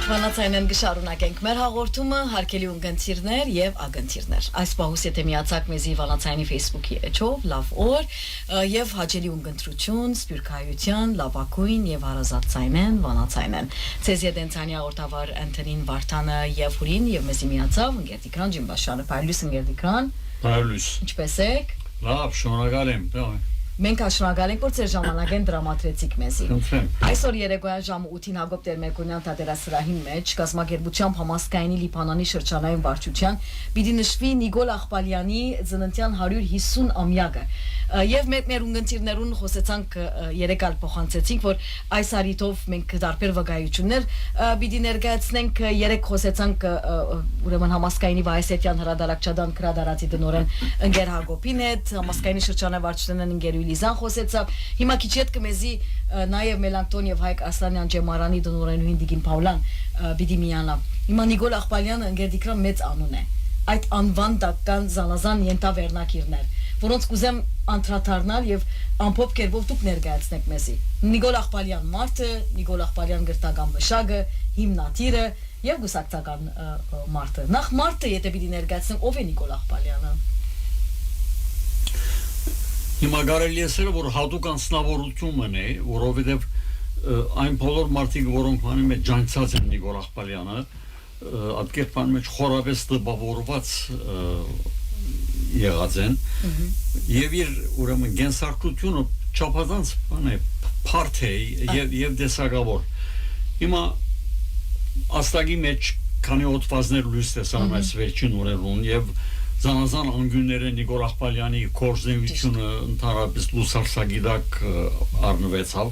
Վանացայինեն գշարունակենք մեր հաղորդումը հարկելի ունգընթիրներ եւ ագընթիրներ այս պահուս եթե միացակ մեզի Վանացայինի Facebook-ի էջով լավ օր եւ հաճելի ունգընտրություն սպյուրքայության լավակույն եւ հարազատ ցայնեն Վանացայինեն ցեզ եդենցանի հաղորդավար Անտոնին Վարդանը եւ Հուրին եւ մեզի միացավ Ընկերտիկրան Ջիմբաշյանը Պայլուս Ընկերտիկրան Պայլուս ինչպես եք լավ շնորհակալ եմ Մենք աշնորհակալ ենք, որ ձեր ժամանակեն դրամատրեցիք մեզի։ Այսօր երեկոյան ժամը 8-ին Հակոբ Տեր-Մերկոնյան թատերասրահի մեջ կազմակերպությամբ համասկայնի Լիբանանի շրջանային վարչության պիտի նշվի Նիկոլ Աղբալյանի ծննդյան 150 ամյակը։ Եվ մեր ունգընտիրներուն խոսեցանք երեք ալ փոխանցեցինք, որ այս արիտով մենք տարբեր վկայություններ պիտի ներկայացնենք երեք խոսեցանք ուրեմն համասկայնի Վայսետյան հրադարակչադան քրադարացի դնորեն ընկեր Հակոբին հետ համասկայնի շրջանային վարչությունն ընկեր Լիզան խոսեցավ հիմա քիչ հետ կմեզի նաև Մելանքտոն եւ Հայկ Ասլանյան Ջեմարանի դնորենուհին Դիգին Պավլան պիտի միանա հիմա Նիկոլ Աղբալյանը ընկերդիկրան մեծ անուն է այդ անվան տական զանազան ենթավերնակիրներ որոնց կուզեմ անդրադառնալ եւ ամփոփ կերպով դուք ներկայացնեք մեզի Նիկոլ Աղբալյան մարդը Նիկոլ Աղբալյան գրթական մշակը հիմնադիրը եւ գուսակցական մարդը նախ մարդը եթե պիտի ներկայացնենք ով է Նիկոլ Աղբալյանը Հիմա կարելի է ասել, որ հատուկ անձնավորություն է, որովհետև այն բոլոր մարդիկ, որոնք բանի մեջ ջանցած են Նիկոլ Աղբալյանը, այդ բանի մեջ խորապես տպավորված եղած են, եւ իր ուրեմն գենսարկությունը չափազանց բան է, փարթ է եւ դեսագավոր։ Հիմա աստագի մեջ քանի օտվածներ լույս տեսան այս վերջին օրերուն եւ Զանազան անգյունները Նիկոլ Աղբալյանի կորզնեությունը ընդհանրապես լուսարսագիտակ առնվեցավ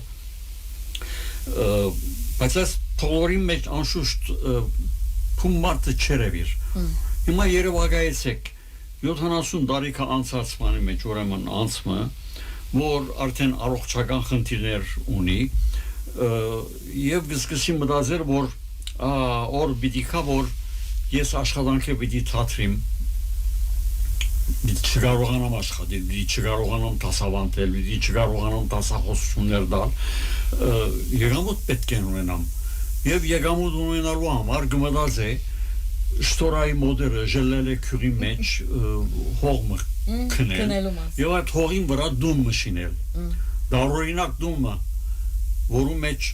բայց այս փողորի մեջ անշուշտ փում մարդը չերևիր հիմա երևակայեցեք 70 տարիքա անցած բանի մեջ ուրեմն անցմը որ արդեն առողջական խնդիրներ ունի եւ սկսի մտածել որ օր պիտի կա որ ես աշխատանքը պիտի թատրիմ Դի չկարողանամ աշխատել, դի չկարողանամ դասավանդել, դի չկարողանամ դասախոսություններ տալ, եկամուտ պետք է ունենամ։ Եվ եկամուտ ունենալու համար գմտած է շտորայի մոդերը ժելել է քյուրի մեջ հողմը քնել։ Եվ այդ հողին վրա դում մշինել։ Դարօրինակ դումը, որում մեջ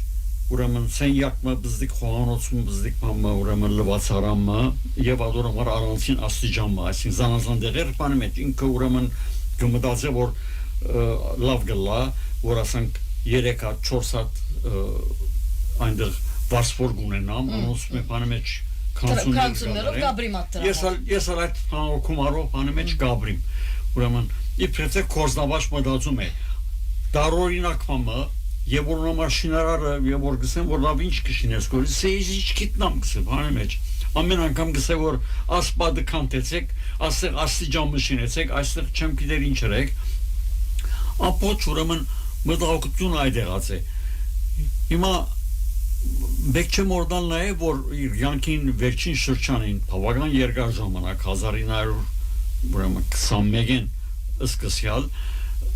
ուրեմն սենյակը բզդիկ խոհանոցում բզդիկ մամը ուրեմն լվացարամը եւ ադորամար առանցին աստիճանը այսին զանազան դեղեր բանը մեջ ինքը ուրեմն գմտածե որ լավ գլա որ ասենք 3 հատ 4 հատ այնտեղ վարսվոր գունենամ անոնց մե բանը մեջ կանցուններով գաբրիմ ատրա ես այդ կոմարով բանը մեջ գաբրիմ ուրեմն իբրեթե կորզնավաշ մտածում է դարօրինակ մամը Եվ որ նամաշինարարը եւ որ գսեմ որ լավ ինչ կշինես գորի սեյիչ գիտնամ գսեմ բանի մեջ ամեն անգամ գսեմ որ ասպադը կանտեցեք ասեղ աստիճան մշինեցեք այստեղ չեմ գիտեր ինչ երեք ապոչ ուրեմն մտահոգություն այդ եղած է հիմա բեք չեմ օրդալ նաեւ որ իր յանքին վերջին շրջանին բավական երկար ժամանակ 1900 ուրեմն 21-ին սկսյալ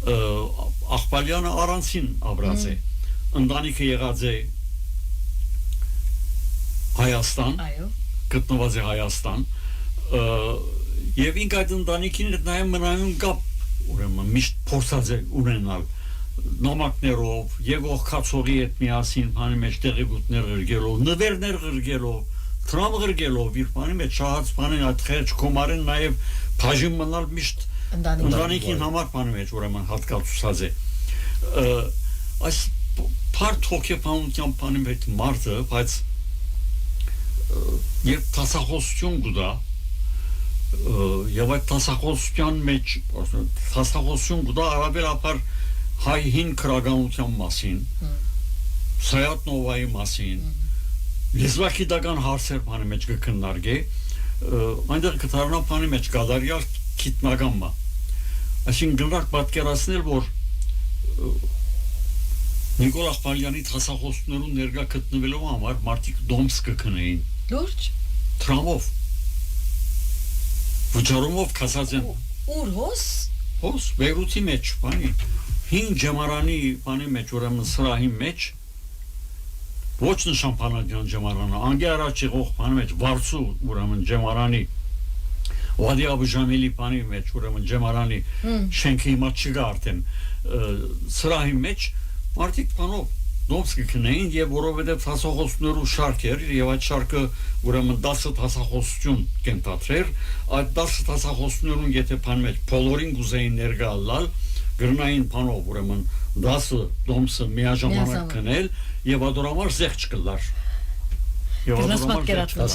Աղբալյանը առանցին ապրած է ընտանիքը եղած է Հայաստան գտնված է Հայաստան եւ ինք այդ ընտանիքին հետ նաեւ մնայուն կապ ուրեմն միշտ փորձած է ունենալ նամակներով եղող քացողի հետ միասին բանի մեջ տեղեկություններ գրգելով նվերներ գրգելով տրամ գրգելով իր բանի մեջ շահած բանին այդ խեջ կոմարեն նաեւ բաժին մնալ միշտ Ընտանիքին համար բանի մեջ ուրեմն հատկացուցած է այս բարդ հոգեբանության բանի մեջ մարդը բայց երբ տասախոսություն գուտա եւ այդ տասախոսության մեջ տասախոսություն գուտա արաբերապար հայ հին քրագանության մասին Սայատնովայի մասին լեզվակիդական հարցեր բանի մեջ կքննարկե այնտեղ կդառնա բանի մեջ գադարյալ քիտնագամը Այսին գնարկ պատկերացնել, որ Նիկոլ Աղբալյանի տասախոսություններուն ներկա գտնվելու համար մարդիկ դոմս կքնեին։ Լուրջ։ Տրամով։ Վճարումով կասած են։ Ուր հոս? Հոս, Բեյրութի մեջ, բանի, հին ջեմարանի բանի մեջ, ուրեմն սրահի մեջ, ոչ նշանփանական ջեմարանը, անգե առաջ եղող բանի մեջ վարձու ուրեմն ջեմարանի Վադի Աբուժամիլի բանի մեջ ուրեմն ջեմարանի շենքի հիմա չկա արդեն սրահի մեջ մարդիկ բանով դոմս կքնեին եւ որովհետեւ հասողություններու շարք էր եւ այդ շարքը ուրեմն 10 հասախոսություն կենտատրեր այդ 10 հասախոսություններուն եթե բան մեջ բոլորին գուզեին ներկա լալ գրնային բանով ուրեմն 10 դոմսը միաժամանակ քնել եւ ադորամար զեղ չկլար եւ ադորամար կերածված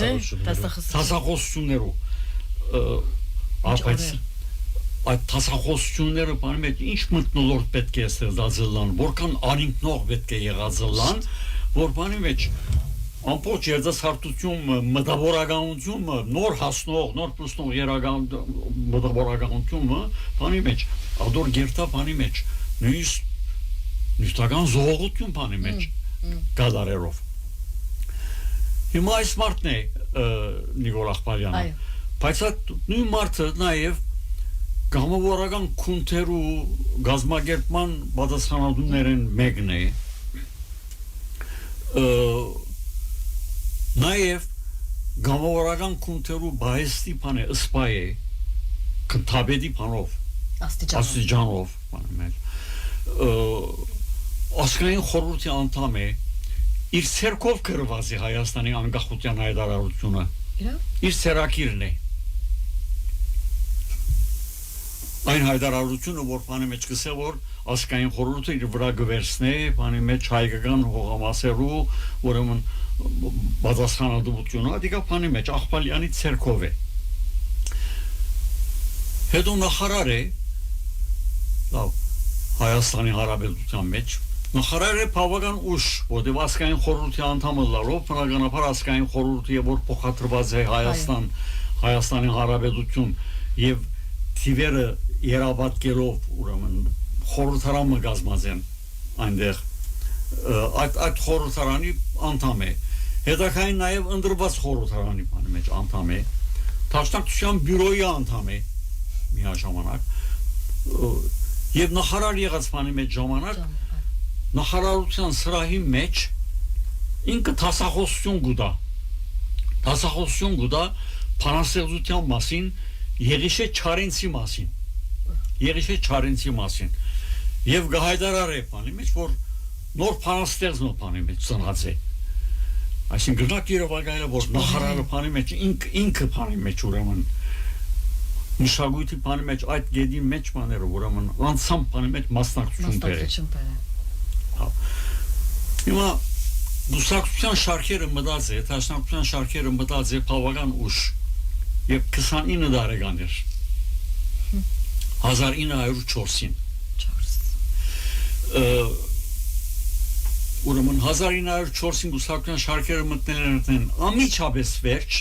հասախոսություններու այդ տասախոսությունները բանի մեջ ինչ մտնոլորտ պետք է ստեղծելան, որքան արինքնող պետք է եղածելան, որ բանի մեջ ամբողջ երդասարտությունը, մտավորականությունը, նոր հասնող, նոր պրուսնող մտավորականությունը բանի մեջ, ադոր գերտա բանի մեջ, նույնիսկ զողողություն բանի մեջ գադարերով։ Հիմա այս մարդն է Նիկոլ Աղբալյանը, բայց այդ նույն մարդը նաև Գամավորական քունթերու գազագերբման պատասխանատուներն մեկն է նաև գամավորական քունթերու բայստի բան է ըսպայ է քթաբեդի բանով աստիճանով ասկային խորհրդի անդամ է իր ցերկով գրված է Հայաստանի անկախության հայտարարությունը իր ցերակիրն է Այն հայտարարությունը որ բանի մեջ կսե որ ասկային խորհուրդը իր վրա գվերցնե բանի մեջ հայկական հողամասերու ուրեմն պատասխանատվությունը դիգա բանի մեջ Աղբալյանի ցերկով է հետո նախարար է լավ Հայաստանի Հանրապետության մեջ նախարար է բավական ուշ որտեղ ասկային խորհրդի անդամը լարով բնականաբար ասկային խորհուրդը որ փոխադրված է Հայաստանի Հանրապետություն եւ թիվերը երաբատկերով ուրեմն խորհրդարանը գազմած են այնտեղ այդ խորհրդարանի անդամ է հետաքային նաև ընդրված խորհրդարանի բանի մեջ անդամ է Դաշնակցության բյուրոյի անդամ է միաժամանակ եւ նախարար եղած բանի մեջ ժամանակ նախարարության սրահի մեջ ինքը դասախոսություն գուտա փանաստեղծության մասին Եղիշե Չարենցի մասին եւ գահայդարար է բանի մեջ որ նոր փանաստեղծն բանի մեջ ծնած է այսինքն գնաք Երևանը որ նախարարը բանի մեջ ինքը բանի մեջ ուրեմն մշակույթի բանի մեջ այդ գեդի մեջ բաները ուրեմն անցամ բանի մեջ մասնակցություն բերե հիմա դուսակցության շարքերը մտած է դաշնակցության շարքերը մտած է բավական ուշ Եվ 29 տարեկան էր 1904-ին ուրեմն 1904-ին գուսակցության շարքերը մտնել են ամիջապես վերջ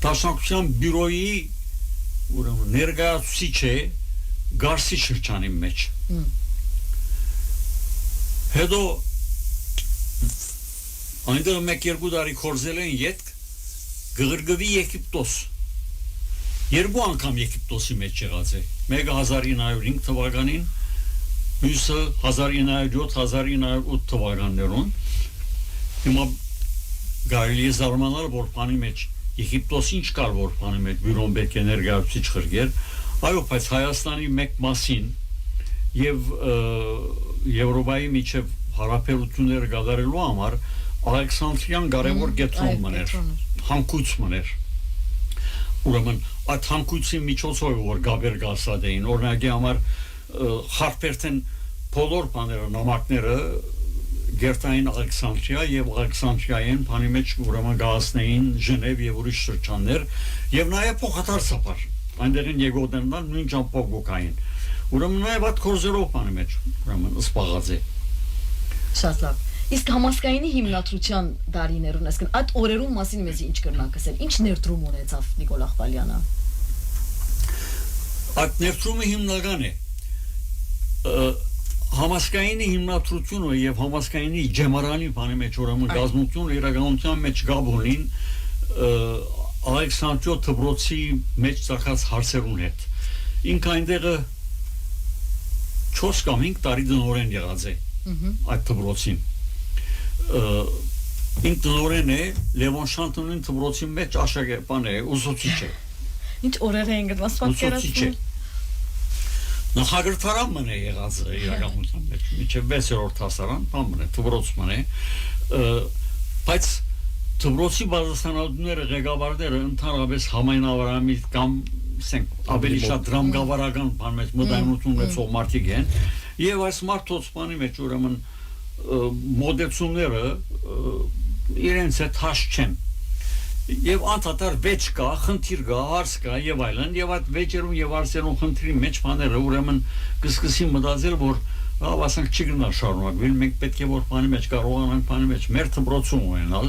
Դաշնակցության բյուրոյի ուրեմն ներկայացուցիչ է Գարսի շրջանի մեջ հետո այնտեղ 1-2 տարի կորզել են յետք Գղրգվի Եգիպտոս երկու անգամ Եգիպտոսի մեջ եղած է մեկը 1905 թվականին մյուսը 1907-1908 թվականներուն հիմա գարելի է զարմանալ որ բանի մեջ Եգիպտոսի ինչ կար որ բանի մեջ բյուրոն պետք է ներկայացուցիչ խրգեր այո բայց Հայաստանի մեկ մասին եւ Եվրոպայի միջև հարաբերությունները գդարելու համար Ալեքսանդրիան կարևոր գետրոնն էր հանկույցն էր ուրեմն այդ հանկույցի միջոցով որ գաբեր գասած էին օրինակի համար խարպերտեն բոլոր բաները նամակները գերտային Ալեքսանդրիա եւ Ալեքսանդրիային բանի մեջ ուրեմն գասնեին Ժնև եւ ուրիշ շրջաններ եւ նաեւ փոխադարձաբար այնտեղին եկողներն նույն ճամփորդային ուրեմն նաեւ այդ կորզերով բանի մեջ ուրեմն սպաղած է շատ լավ Իսկ համասկայինի հիմնադրության դարիներուն, այսինքն այդ օրերուն մասին մեզ ինչ կրնակ ասել, ինչ ներդրում ունեցավ Նիկոլ Աղբալյանը։ Այդ ներդրումը հիմնական է։ Համասկայինի հիմնադրությունը եւ համասկայինի ջեմարանի բանի մեջ ուրեմն գազնությունը իրականության մեջ գաբոնին Ալեքսանդրիո Թբրոցի մեջ ծախած հարցերուն հետ։ Ինքը այնտեղը 4 կամ 5 տարի դնորեն եղած է այդ Թբրոցին։ ինքնորեն է Լևոն Շանթոնին դպրոցի մեջ աշակերտ բան է ուսուցիչ է Ինչ օրեր են գտված պատկերացնում Նախագրթարան մն է եղած իրականության մեջ մինչև 6-րդ հասարան բան մն է դպրոցման է բայց դպրոցի բազասանությունները ղեկավարները ընդհանրապես համայնավարամի կամ ասենք ավելի շատ դրամգավարական բան մեջ մտայնություն ունեցող մարդիկ են եւ այս մարդոց բանի մեջ ուրեմն մոդելությունները իրենց հետ հաշ չեն եւ անդադար վեճ կա, խնդիր կա, հարց կա եւ այլն եւ այդ վեճերում եւ հարցերում խնդրի մեջ բաները ուրեմն կսկսի մտածել որ ասենք չգնա շարունակվել մենք պետք է որ բանի մեջ կարողանանք բանի մեջ մեր դպրոցում ունենալ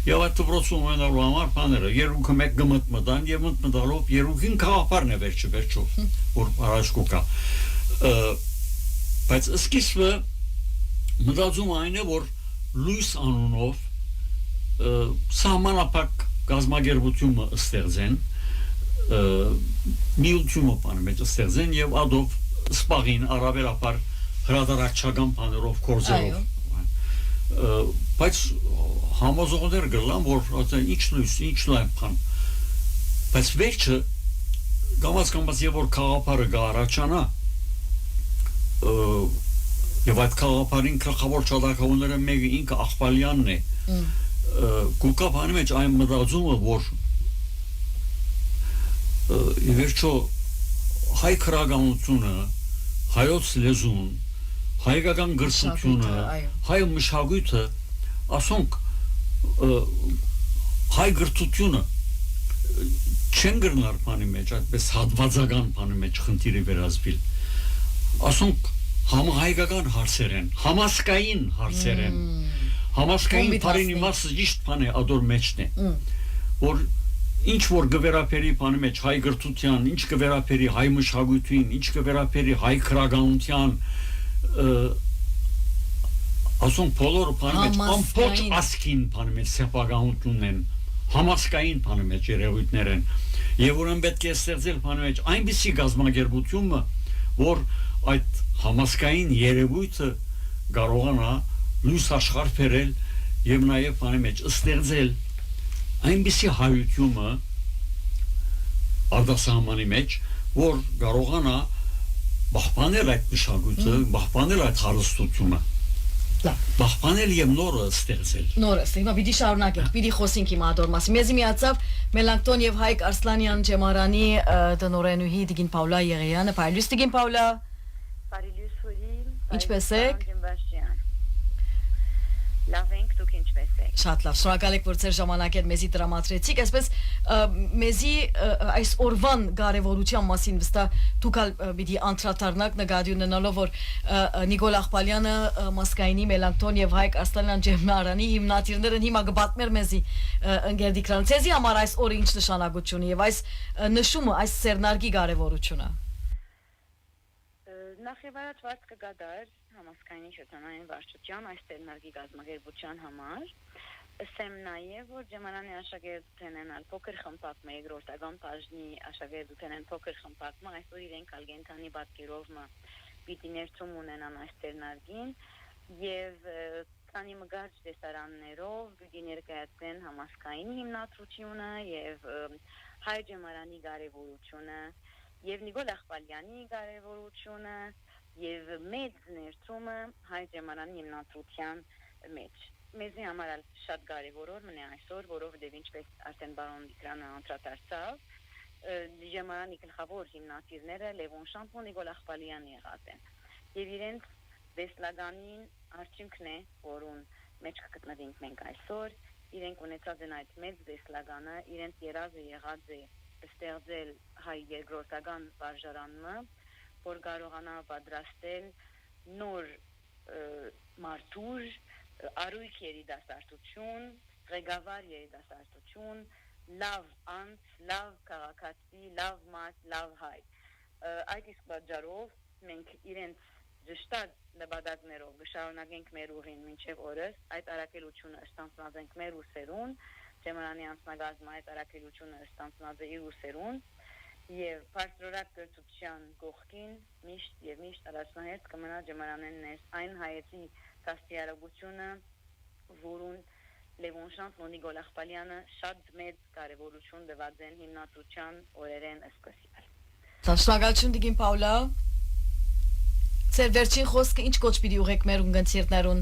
եւ այդ դպրոցում ունենալու համար բաները երկուքը մեկ գմտմտան եւ մտմտալով երկուքին քաղաքարն է վերջո որ առաջ կա բայց սկիզբը մտածում այն է որ լույս անունով սահմանափակ գազագերբությունը ստեղծեն միությունը բանը մեջ ստեղծեն եւ ադով սպաղին առավելապար հրադարակչական բաներով կորձերով բայց համոզողներ գլան որ ասեն ինչ լույս ինչ լայն բան բայց վերջը գամած եւ որ խաղապարը գարաչանա եւ այդ խաղապարին գլխավոր ճակատագրերը մեկը ինքը Աղբալյանն է Կուկա բանի մեջ այն մտածումը որ վերջո հայ քրագանությունը հայոց լեզուն հայկական գրսությունը հայ մշակույթը ասոնք հայ գրթությունը չեն գրնար բանի մեջ այդպես հատվածական բանի մեջ խնդիրը վերածվել ասոնք համահայկական հարցեր են համասկային հարցեր են Համասկային բարինի մասը ճիշտ բան է ադոր մեջն է որ ինչ որ գվերապերի բանի մեջ հայ գրթության ինչ գվերապերի հայ մշակույթին ինչ գվերապերի հայ քրագանության ասոն բոլոր բանի մեջ ամբողջ ասկին բանի մեջ սեփականությունն են համասկային բանի մեջ երևույթներ են եւ ուրեմն պետք է ստեղծել բանի մեջ այնպիսի գազագերբությունը որ այդ համասկային երևույթը կարողանա լույս աշխարհ բերել եւ նաեւ բանի մեջ ստեղծել այնպիսի հայությունը արտասահմանի մեջ որ կարողանա բախանել այդ մշակույթը բախանել այդ հարստությունը բախանել եւ նորը ստեղծել նորը հիմա պիտի շարունակենք պիտի խոսենք հիմա ադոր մասի մեզի միացավ Մելանքտոն եւ Հայկ Արսլանյան Ջեմարանի տնօրենուհի Տիգին Պավլա Եղեյանը Փայլյուս Տիգին Պավլա Փայլյուս Ֆուրիմ Ինչպես եք Լավ ենք դուք ինչպես եք Շատ լավ շնորհակալ եք որ ձեր ժամանակը մեզի տրամադրեցիք այսպես մեզի այս օրվան կարևորության մասին վստահ դուք պիտի անդրադառնաք նկատի ունենալով որ Նիկոլ Աղբալյանը Մասկայինի Մելանքտոն եւ Հայկ Արսլանյան Ջեմարանի հիմնադիրները հիմա կբացմեր մեզի ընկերդիկրան ցեզի համար այս օրը ինչ նշանակություն եւ այս նշումը այս սերնարգի կարևորությունը Նախևառաջ վարձ կգադար համասկայնի շրջանային վարչության այս տերնարգի գազագերբության համար ասեմ նաև որ Ջեմարանի աշակերտներն են փոքր խմբակը երկրորդական բաժնի աշակերտներն են փոքր խմբակը այսօր իրենք ալգենտանի բացկերով պիտի ներծում ունենան այս տերնարգին եւ քանի մգարջ տեսարաններով պիտի ներկայացնեն համասկայնի հիմնադրությունը եւ հայ Ջեմարանի կարևորությունը եւ Նիկոլ Աղբալյանի կարևորությունը եւ մեծ ներծումը հայ Ջեմարանի հիմնադրության մեջ մեզի համար շատ կարևոր օր մնա այսօր որովհետեւ ինչպես արդեն բարոն Դիկրանը անդրադարձավ Ջեմարանի գլխավոր հիմնադիրները Լևոն Շանթոն Նիկոլ Աղբալյանը եղած են եւ իրենց դեսլագանին արդյունքն է որուն մեջ կգտնվենք մենք այսօր իրենք ունեցած են այդ մեծ դեսլագանը իրենց երազը եղած է ստեղծել հայ երկրորդական վարժարանը, որ կարողանա պատրաստել նոր մարդուր, արույք երիտասարդություն, ղեկավար երիտասարդություն, լավ անձ, լավ քաղաքացի, լավ մարդ, լավ հայ։ Այդ իսկ պատճառով մենք իրենց ճշտած նպատակներով կշարունակենք մեր ուղին մինչև օրս, այդ առաքելությունը ստանձնենք մեր ուսերուն Ջեմարանի անձնագազմը այդ առաքելությունը ստանձնած է իր ուսերուն եւ բարձրորակ կրթության կողքին միշտ եւ միշտ առաջնահերթ կմնա Ջեմարանեն այս այն հայեցի դաստիարակությունը որուն Լևոն Շանթն ու Նիկոլ Ախպալյանը շատ մեծ կարևորություն տված են հիմնադրության օրերեն սկսել։ Շնորհակալություն Տիկին Պաուլա։ Ձեր վերջին խոսքը ինչ կոչ պիտի ուղեք մեր ունգընտիրներուն։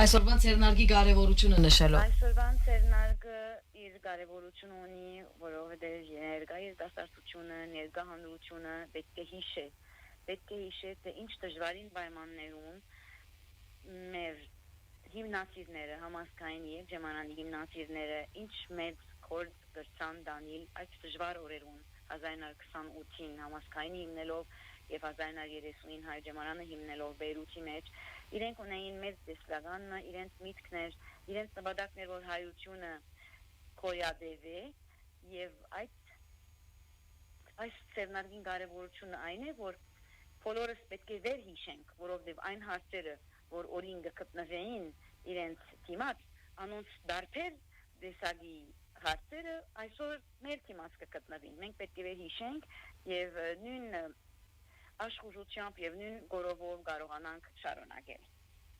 Այսօրվան ցերնարգի կարևորությունը նշելով։ Այսօրվան ցերնարգը իր կարևորությունը ունի, որովհետև ներկա երիտասարդությունը, ներկա հանրությունը պետք է հիշե, թե ինչ դժվարին պայմաններում մեր հիմնադիրները, համասկային եւ ժամանանի հիմնադիրները ինչ մեծ գործ գրցան դանիլ այդ դժվար օրերուն 1928-ին համասկային հիմնելով եւ 1939-ին հայ ժամանանը հիմնելով Բեյրութի մեջ իրենք ունեին մեծ դեսլական, իրենց միտքներ, իրենց նպատակներ, որ հայությունը կոյադեվի եւ այս ցերնարգին կարևորությունը այն է, որ բոլորս պետք է վերհիշենք, որովհետեւ այն հարցերը, որ օրին գտնվեին իրենց դիմաց, անոնց դարբեր դեսագի հարցերը այսօր մեր դիմաց կգտնվին։ Մենք պետք է վերհիշենք եւ նույն աշխուժությամբ եւ նույն գորովով կարողանանք շարունակել։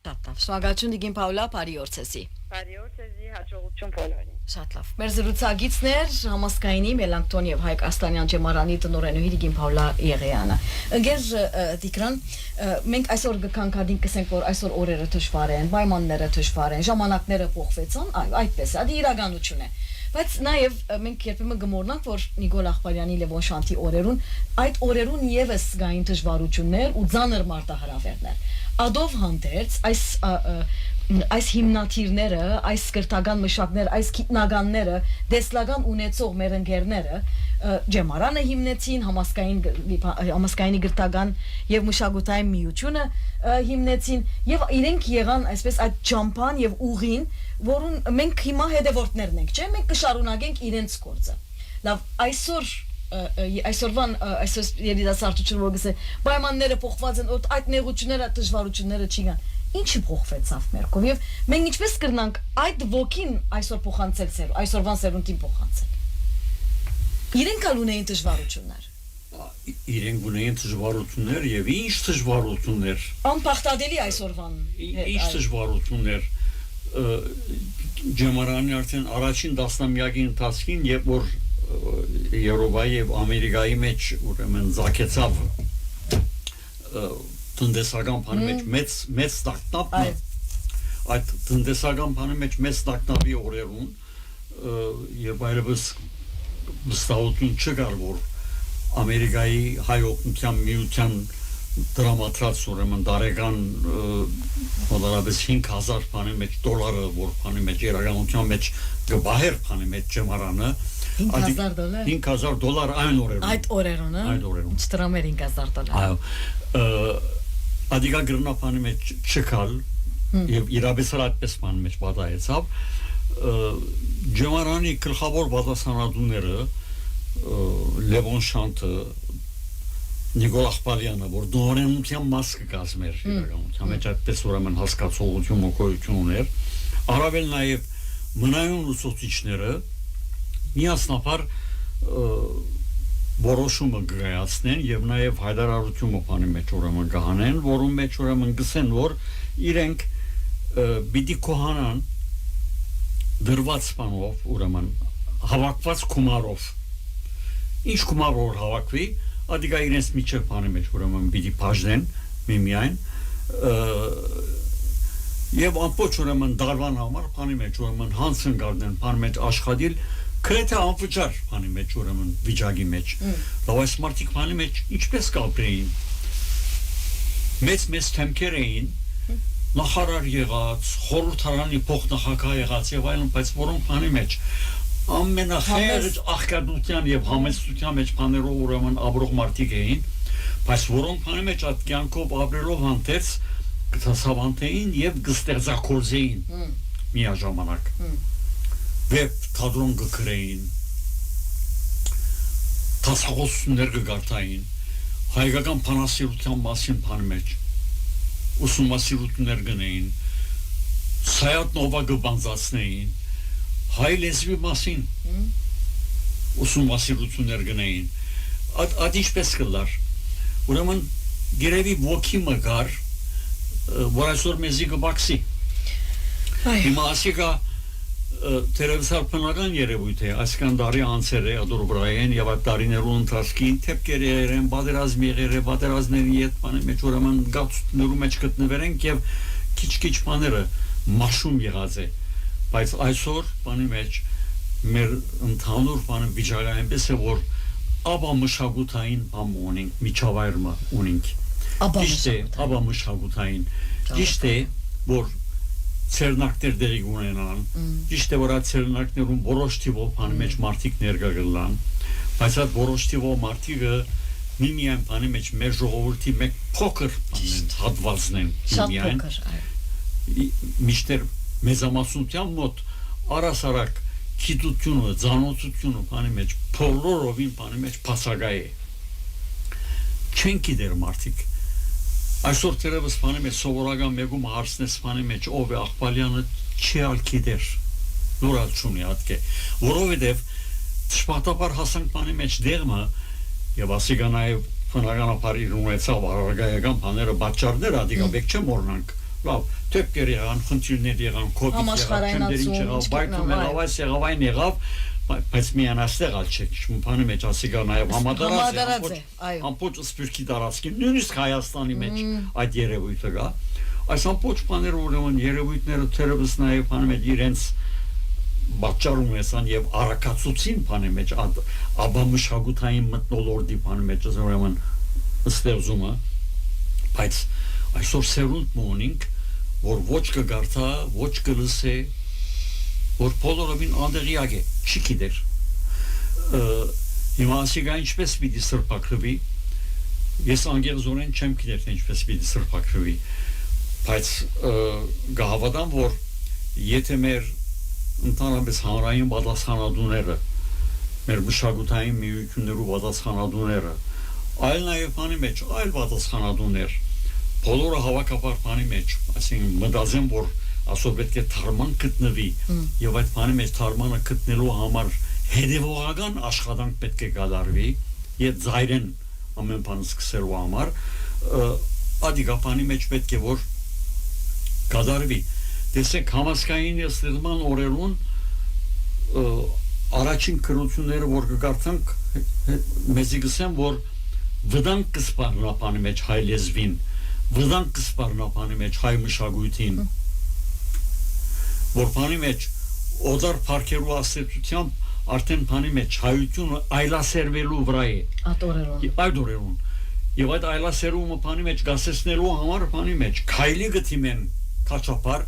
Շնորհակալություն Տիկին Պաուլա, բարի օր ցեզի։ Բարի օր ցեզի, հաջողություն բոլորին։ Շատ լավ։ Մեր զրուցակիցներ համասկայնի Մելանքտոն եւ Հայկ Աստանյան ջեմարանի տնօրենուհի Տիկին Պաուլա Եղեյանը։ Ընկեր Տիկրան, մենք այսօր կքանքադին կսենք, որ այսօր օրերը դժվար են, պայմանները դժվար են, ժամանակները փոխվեցան, այդպես է, դա իրականություն է։ Բայց նաև մենք երբեմն գմորնանք, որ Նիկոլ Ախպալյանի Լևոն Շանթի օրերուն այդ օրերուն եւս գային դժվարություններ ու ծանր մարտահրավերներ։ Ադով հանդերձ այս հիմնադիրները, այս կրթական մշակներ, այս գիտնականները, դեսլական ունեցող մեր ընկերները ջեմարանը հիմնեցին, համասկայնի գրթական եւ մշակութային միությունը հիմնեցին եւ իրենք եղան այսպես այդ ճամփան եւ ուղին, որուն մենք հիմա հետևորդներն ենք, չէ՞, մենք կշարունակենք իրենց գործը։ Լավ, այսօրվան երիտասարդությունը որ գսե պայմանները փոխված են, այդ նեղությունները, դժվարությունները չի գան։ Ինչի փոխվեցավ մեր կողմ եւ մենք ինչպես կրնանք այդ ոգին այսօր փոխանցել, այսօրվան սերունդին փոխանցել։ Իրենք ունեին դժվարություններ։ Իրենք ունեին դժվարություններ եւ ինչ դժվարություններ։ Անփախտադելի այսօրվան։ Ինչ դժվարություններ։ Ջեմարանի արդեն առաջին դասնամյակի ընթացքին, երբ որ Եվրոպայի եւ Ամերիկայի մեջ ուրեմն զակեցավ տնտեսական բանի մեջ մեծ տակտապն այդ տնտեսական բանի մեջ մեծ տակտապի օրերուն եւ այլևս վստահություն չկար, որ Ամերիկայի հայ օգնության միության դրամատրած ուրեմն տարեկան մոտավորապես 5000 բանի մեջ դոլարը, որ բանի մեջ իրականության մեջ գբահեր բանի մեջ ջեմարանը $5,000 այդ օրերուն այդ օրերուն չտրամեր $5,000 այո ադիգա գրնապանի մեջ չկալ եւ իրապես այդպես բանի մեջ պատահեցավ ջեմարանի գլխավոր պատասխանատուները Լևոն Շանթը Նիկոլ Ախպալյանը, որ դորենության մաս կկազմեր իրականության մեջ այդպես ուրեմն հասկացողություն ու գոյություն ուներ, առավել նաև մնայուն ուսուցիչները միասնապար որոշումը կայացնեն եւ նաև հայտարարությունը բանի մեջ ուրեմն կհանեն, որում մեջ ուրեմն գսեն, որ իրենք պիտի կոհանան դրված բանով ուրեմն հավաքված գումարով ինչ գումար որ հավաքվի ադիգա իրենց միջև բանի մեջ ուրեմն պիտի բաժնեն միմիայն եւ ամբողջ ուրեմն դարվան համար բանի մեջ ուրեմն հանցն գարդեն բանի մեջ աշխատել քրեթե անվճար բանի մեջ ուրեմն վիճակի մեջ լավ այս մարդիկ բանի մեջ ինչպես կապրեին մեծ թեմքեր էին նախարար եղած խորհրդարանի փոխնախագահ եղած եւ այլն բայց որոնք բանի մեջ ամենախեղճ աղքատության եւ համեստության մեջ բաներով ուրեմն ապրող մարդիկ էին, բայց որոնք բանի մեջ այդ կյանքով ապրելով հանդերձ կտասավանդեին եւ կստեղծագործեին միաժամանակ։ Վեբ թատրոն կգրեին, դասախոսություններ կգարտային, հայկական բանասիրության մասին բանի մեջ ուսումնասիրություններ գնեին, Սայաթ Նովա կբանձացնեին, հայ լեզվի մասին ուսումնասիրություններ գնային այդ ինչպես կլար ուրեմն գերեւի ոգի մգար որ այսօր մեզի կբաքսի Հիմա ասիկա Terevsal բնական երևույթ է, այսքան տարի անցել է ադորբրայեն եւ այդ տարիներու ընթացքին թեփքեր եղերեն, պատերազմ եղել է, պատերազմների հետ բանը մեջ ուրեմն գացություններու մեջ գտնվել ենք եւ քիչ-քիչ բաները մաշում եղած է, բայց այսօր բանի մեջ մեր ընդհանուր բանը վիճակը այնպես է որ աբա մշակութային բան ունենք, միջավայրը ունենք, աբա մշակութային, ճիշտ է որ ցերնակներ դերի ունենան, ճիշտ է որ այդ ցերնակներում որոշ թիվով բանի մեջ մարդիկ ներկա գլան, բայց այդ որոշ թիվով մարդիկը միմիան բանի մեջ մեր ժողովրդի մեկ փոքր հատվածն են, միմիան միշտեր մեծամասնության մոտ առասարակ գիտությունը, ծանոթությունը բանի մեջ բոլորովին բանի մեջ փասագայ է, չեն գիտեր մարդիկ Այսօր terevs բանի մեջ սովորական մեկում հարցնես բանի մեջ ով է Աղբալյանը չի ալքիդեր նորալ չունի ատկե որովհետև շփատապար հասանք բանի մեջ դերմը եւ ասիկա նաեւ բնականաբար իր ունեցավ արարգայական բաները պատճառներ ադիգա բեք չեմ օրնանք լավ թեփքեր եղան խնդիրներ եղան կոպիտ եղան բայթում եղավ եղավ բայց միան աստեղ ալչեք բանի մեջ ասիկա նաեւ համատարած է ամբողջ սպիրկի տարածքին նույնիսկ Հայաստանի մեջ այդ երևույթը կա այս ամբողջ բաները ուրեմն երևույթները terevs նաեւ բանի մեջ իրենց պատճառ ունեցան եւ արակացուցին բանի մեջ աբա մշակութային մտնոլորտի բանի մեջ ուրեմն ստեղծումը բայց այսօր սերունդ մոնինք որ ոչ կգարտա ոչ կլսե որ բոլորովին անդեղյակ է չի գիտեր հիմա ասիկա ինչպես պիտի սրբակրվի ես անգեղզորեն չեմ գիտեր թե ինչպես պիտի սրբակրվի բայց գահավատամ որ եթե մեր ընդհանրապես հանրային պատասխանատուները մեր մշակութային միություններու պատասխանատուները այլ նաև բանի մեջ այլ պատասխանատուներ բոլորը հավաքաբար բանի մեջ այսինքն մտածեմ որ ասոր պետք է թարման գտնվի եւ այդ բանի մեջ թարմանը գտնելու համար հետեւողական աշխատանք պետք է կատարվի եւ զայրեն ամեն բան սկսելու համար ադիգա բանի մեջ պետք է որ կատարվի տեսեք համասկային ստեղծման օրերուն առաջին քրությունները որ կգարտանք մեզի գսեմ որ վտանգ կսպառնա բանի մեջ հայ լեզվին վտանգ կսպառնա բանի մեջ հայ մշակույթին որ բանի մեջ օդար парքերու ասեցությամբ արդեն բանի մեջ հայությունը այլասերվելու վրա է այդորերուն եւ այդ այլասերումը բանի մեջ գասեցնելու համար բանի մեջ քայլի գտիմեն քաչապար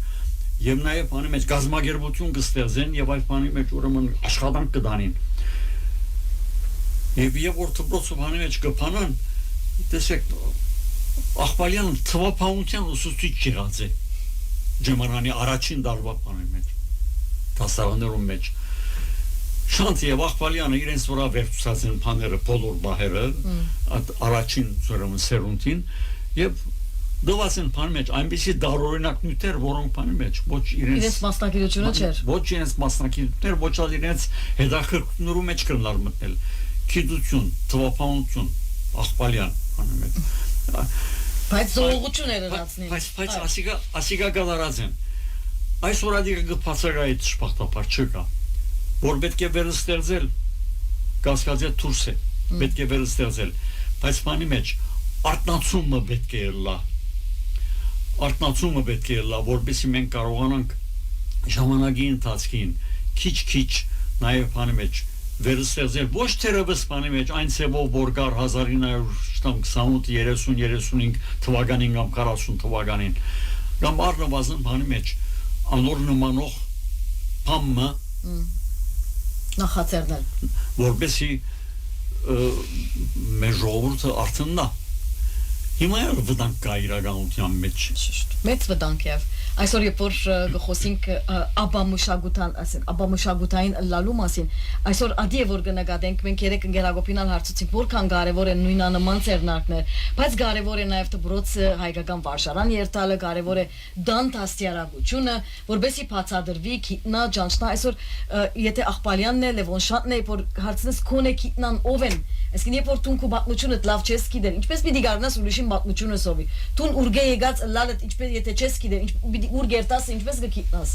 եւ նաեւ բանի մեջ գազագերբություն կստեղծեն եւ այդ բանի մեջ ուրեմն աշխատանք կդանին եւ որ դպրոցը բանի մեջ կփանան տեսեք Աղբալյանը թվապանության ուսուցիչ եղած է Ջեմանանի առաջին դարվա բանի մեջ դասարաններում մեջ Շանթի եւ Աղբալյանը իրենց վրա վերցած են բաները բոլոր բահերը առաջին ուրեմն սերունդին եւ դոված են բանի մեջ այնպեսի դարօրինակ նյութեր որոնք բանի մեջ ոչ իրենց մասնակցությունը չէր ոչ իրենց մասնակցություններ ոչ ալ իրենց հետաքրքրություններու մեջ կրնալ մտնել գիտություն թվապանություն Աղբալյան բանի մեջ բայց զողողություն էր հրացնի բայց ասիկա գալարած են այսօր ադիգը գփացակայի շփախտապար չկա որ պետք է վերստեղծել կասկածե դուրս է պետք է վերստեղծել բայց բանի մեջ արտնացումը պետք է լա որպեսզի մենք կարողանանք ժամանակի ընթացքին քիչ-քիչ նաև բանի մեջ վերստեղծել ոչ terevs բանի մեջ այն ծևով որ գար 1928-30-35 թվականին կամ 40 թվականին կամ առնվազն բանի մեջ անոր նմանող բամը նախաձեռնել որպեսզի մեր ժողովուրդը արդյուննա հիմա էլ վտանգ կա իրականության մեջ մեծ վտանգ է այսօր երբ որ գխոսենք աբամշագութային լալու մասին այսօր ադի է որ կնկատենք մենք երեք ընկերագոպինալ հարցուցենք որքան կարևոր են նույնանման ծերնակներ բայց կարևոր է նաև դպրոց հայկական վարժարան երթալը կարևոր է դան դաստիարակությունը որբեսի բացադրվի քիտնա ջանչնա այսօր եթե Աղբալյանն է Լևոնշանն է որ հարցնես քոնե քիտնան ով են այսինքն երբ որ դու քո բացությունը լավ չես գիտեր ինչպես պիտի գարնաս ուրիշին բացությունը սովի դու ուրգե եկած լալդ ինչպես եթե չես գիտեր պիտի ուր գերտաս ինչպես գիտնաս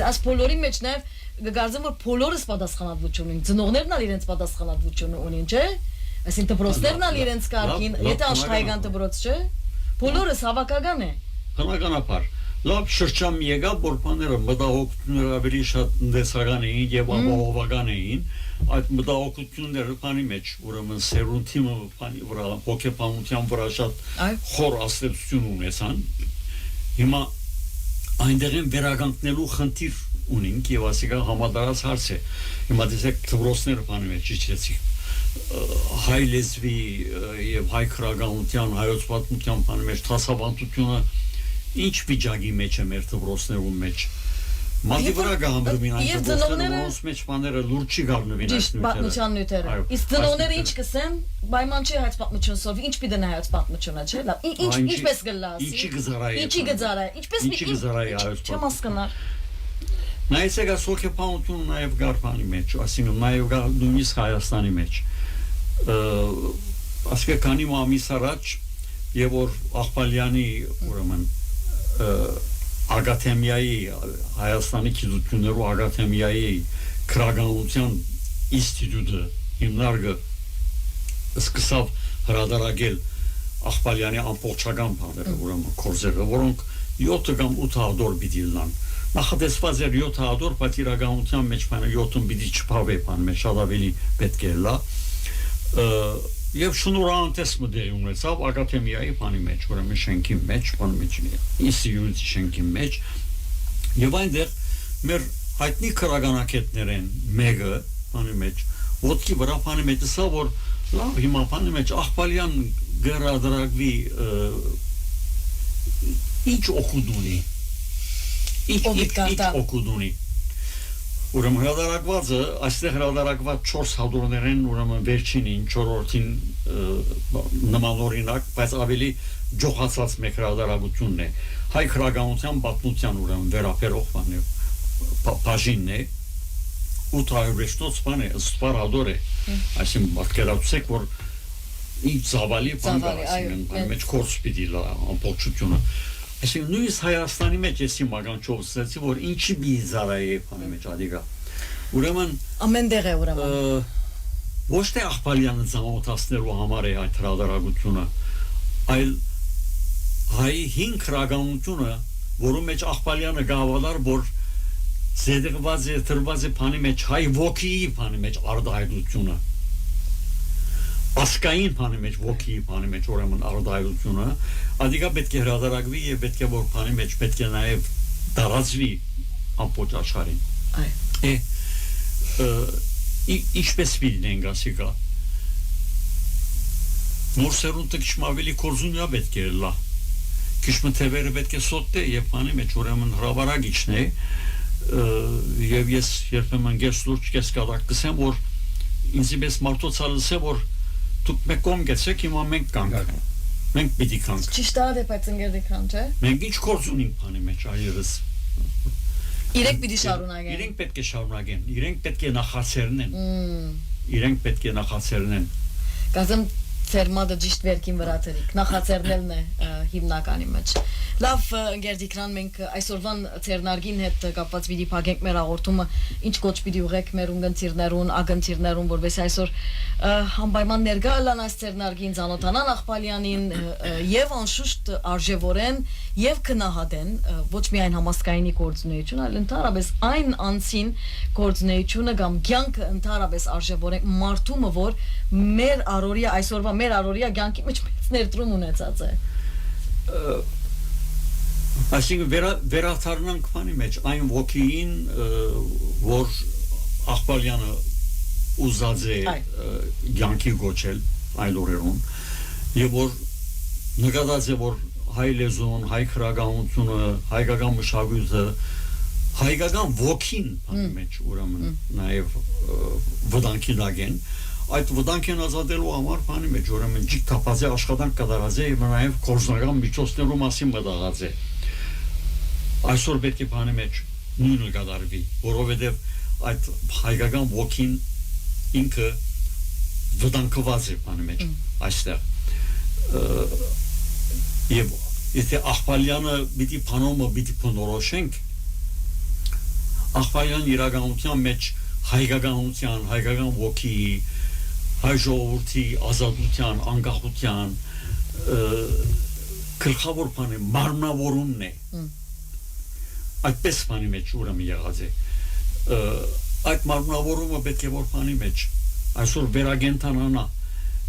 այս բոլորի մեջ նաև գարձեմ որ բոլորս պատասխանատվություն ունեն ծնողներն ալ իրենց պատասխանատվությունը ունեն չէ այսինքն դպրոցներն ալ իրենց կարգին եթե աշխարհական դպրոց չէ բոլորս հավաքական է բնականաբար լավ շրջան եկավ որ բաները մտահոգությունները ավելի շատ դեսական էին եւ ապահովական էին այդ մտահոգությունները բանի մեջ ուրեմն սերունդի բանի վրա հոգեբանության վրա շատ խոր ազդեցություն ունեցան հիմա այնտեղին վերականգնելու խնդիր ունենք եւ ասիկա համադարած հարց է հիմա դեսեք դպրոցները բանի մեջ իջեցի հայ լեզվի եւ հայ քրագանության հայոց պատմության բանի մեջ դասավանդությունը ինչ վիճակի մեջ է մեր դպրոցներում մեջ մատի վրա գահամբրումին այն դպրոցներում մեջ բաները լուրջ չի գարնվին այս պատմության նյութերը իսկ ծնողները ինչ կսեն պայման չի հայց պատմություն սովի ինչ պիտի նա հայց պատմությունը չէ լավ ինչպես գլասի ինչի գծարայ ինչպես չեմ հասկանալ նայեցեք սոքեփանությունը նաև գարփանի մեջ ասինքն նաև նույնիսկ Հայաստանի մեջ ասկե քանի ամիս առաջ եւ որ Աղբալյանի ուրեմն ակադեմիայի Հայաստանի գիտություններու ակադեմիայի քրագանության ինստիտուտը հիմնարկը սկսավ հրադարագել Աղբալյանի ամբողջական բաները ուրեմն կորսերը որոնք 7 կամ 8 հազար պիտի լան նախատեսված էր 7 հազար բայց իրականության մեջ բանը 7-ն պիտի չփավե բան մեջ շատ ավելի պետք է լա եւ շնորհանդես մոդել ունեցավ ակադեմիայի բանի մեջ ուրեմն շենքի մեջ բանի մեջ ինստիտուտի շենքի մեջ եւ այնտեղ մեր հայտնի քրագանակետներեն մեկը բանի մեջ ոտքի վրա բանի մեջ սա որ լավ հիմա բանի մեջ Աղբալյան գրադրակվի ինչ օգուտ ունի ինչ օգուտ ունի ուրեմն հրադարակվածը այստեղ հրադարակված 4 հազարներեն ուրեմն վերջինին 4-րդին նման օրինակ բայց ավելի ջոխացած մեկ հրադարակությունն է հայ քրագանության պատմության ուրեմն վերապերող բանը բաժինն է 800 բան է սպարադոր է այսինքն պատկերացրեք որ ինչ ծավալի բան կա այսինքն մեջ կորս պիտի լա ամբողջությունը այսինքն նույնիսկ Հայաստանի մեջ էսի մագանչով ստացի որ ինչի բիզարայի է բանի մեջ ադիգա ուրեմն ամենտեղ է ուրեմն ոչ թե Աղբալյանը ծանոթացնելու համար է այդ հրադարակությունը այլ հայ հին քրագանությունը որում մեջ Աղբալյանը գավալար որ զեդեղված է թրված է բանի մեջ հայ ոգիի բանի մեջ արդայդությունը ասկային բանի մեջ ոգի բանի մեջ ուրեմն արդայությունը ադիգա պետք է հրադարակվի եւ պետք է որ բանի մեջ պետք է նաեւ դարածվի ամբողջ աշխարհին ինչպես վիդեն գասիկա մորսերունը քիչ ավելի կորզունյա պետք է լա քիչ մթևերը պետք է սոտտե եւ բանի մեջ ուրեմն հրավարագիչն է եւ ես երբեմն գես լուրջ կես կադակտսեմ որ ինձպես մարտոցալս է որ դուք մեկ կողմ գեցեք հիմա մենք կանք մենք պիտի կանք ճիշտ է բայց ընկերդի կան չէ մենք ինչ կորձ ունենք բանի մեջ այրս իրենք պիտի շարունակեն իրենք պետք է շարունակեն իրենք պետք է նախացերնեն իրենք պետք է նախացերնեն կազեմ Ֆերմադը ճիշտ վերքին վրա դրիկ նախաձեռնելն է հիմնականի մեջ լավ ընկերդիկրան մենք այսօրվան ցերնարգին հետ կապված պիտի փակենք մեր հաղորդումը ինչ կոչ պիտի ուղեք մեր ունգընտիրներուն ագընտիրներուն որովհետեւ այսօր անպայման ներկա լան այս ցերնարգին ծանոթանան Աղբալյանին եւ անշուշտ արժեվորեն եւ քնահատեն ոչ միայն համասկայնի գործունեություն այլ ընդհանրապես այն անցին գործունեությունը կամ կյանքը ընդհանրապես արժեվորեն մարդումը որ մեր առօրյա այսօրվա մեր առօրյա կյանքի մեջ մեծ ներդրում ունեցած է այսինքն վերաթարնանք բանի մեջ այն ոգին որ Աղբալյանը ուզած է կյանքի գոչել այլ օրերուն եւ որ նկատած է որ հայ լեզուն հայ քրագանությունը հայկական մշակույթը հայկական ոգին բանի մեջ ուրեմն նաեւ վտանգի լագեն այդ վտանգեն ազատելու համար բանի մեջ ուրեմն ջիկ թափածի աշխատանք կատարած է եւ նաեւ կորզնական միջոցներու մասին մտածած է այսօր պետք է բանի մեջ նույնը կատարվի որովհետեւ այդ հայկական ոգին ինքը վտանգված է բանի մեջ այստեղ եւ Եթե Աղբալյանը պիտի փանոմը պիտի փնորոշենք, Աղբալյան իրականության մեջ հայկականության, հայկական ոգի, հայ ժողովրդի ազատության, անկախության գլխավոր բանը մարմնավորումն է։ Այդպես բանի մեջ ուրեմն եղած է։ Այդ մարմնավորումը պետք է որ բանի մեջ այսօր վերագենտանանա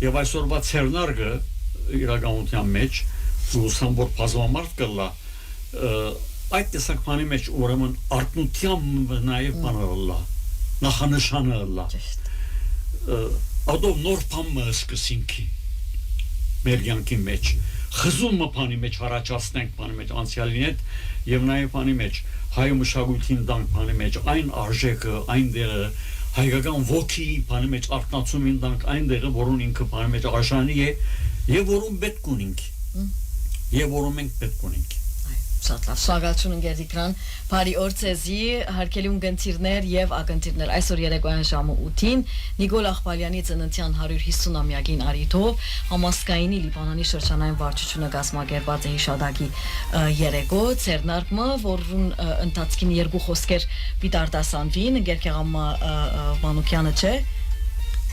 եւ այսօրվա ցերնարգը իրականության մեջ ուսամ որ բազմամարդ կլա այդ տեսակ բանի մեջ ուրեմն արտնությամբ նաեւ բանալա նախանշանը լա ադով նոր բան սկսենք մեր յանքի մեջ խզումը բանի մեջ առաջացնենք բանի մեջ անցյալին հետ եւ նաեւ բանի մեջ հայ մշակույթին դանք բանի մեջ այն արժեքը այն դերը հայկական ոգի բանի մեջ արտնացումին դանք այն դերը որուն ինքը բանի մեջ արժանի է եւ որուն պետք ունենք եւ որում մենք պետք ունենք Շատ լավ, շնորհակալություն ընկերիկրան, բարի օր ցեզի, հարգելի ունգընտիրներ եւ ակընտիրներ, այսօր երեկոյան ժամը 8-ին Նիկոլ Աղբալյանի ծննդյան 150-ամյակին առիթով համասկայինի Լիբանանի շրջանային վարչությունը կազմակերպած է հիշադակի երեկո, ցերնարկը, որուն ընթացքին երկու խոսքեր պիտի արտասանվին, Գերկեղամա Մանուկյանը չէ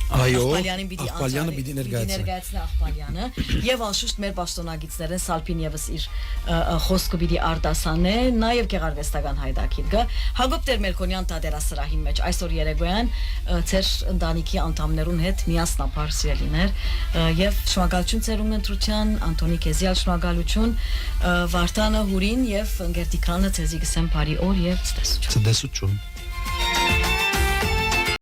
Այո, Աղբալյանը պիտի ներկայացնի Աղբալյանը եւ անշուշտ մեր պաշտոնագետներն Սալփին եւս իր խոսքը պիտի արտասանե նաեւ գեղարվեստական հայդակիր գա Հակոբ Տեր-Մելքոնյան տադերասրահի մեջ այսօր երեկոյան ծեր ընտանիքի անդամներուն հետ միասնապար սիրելիներ եւ շնորհակալություն ծեր ունենտրության Անտոնի Կեզիալ շնորհակալություն Վարդանը Հուրին եւ Գերտիկրանը ցեզի գսեմ բարի օր եւ ցտեսություն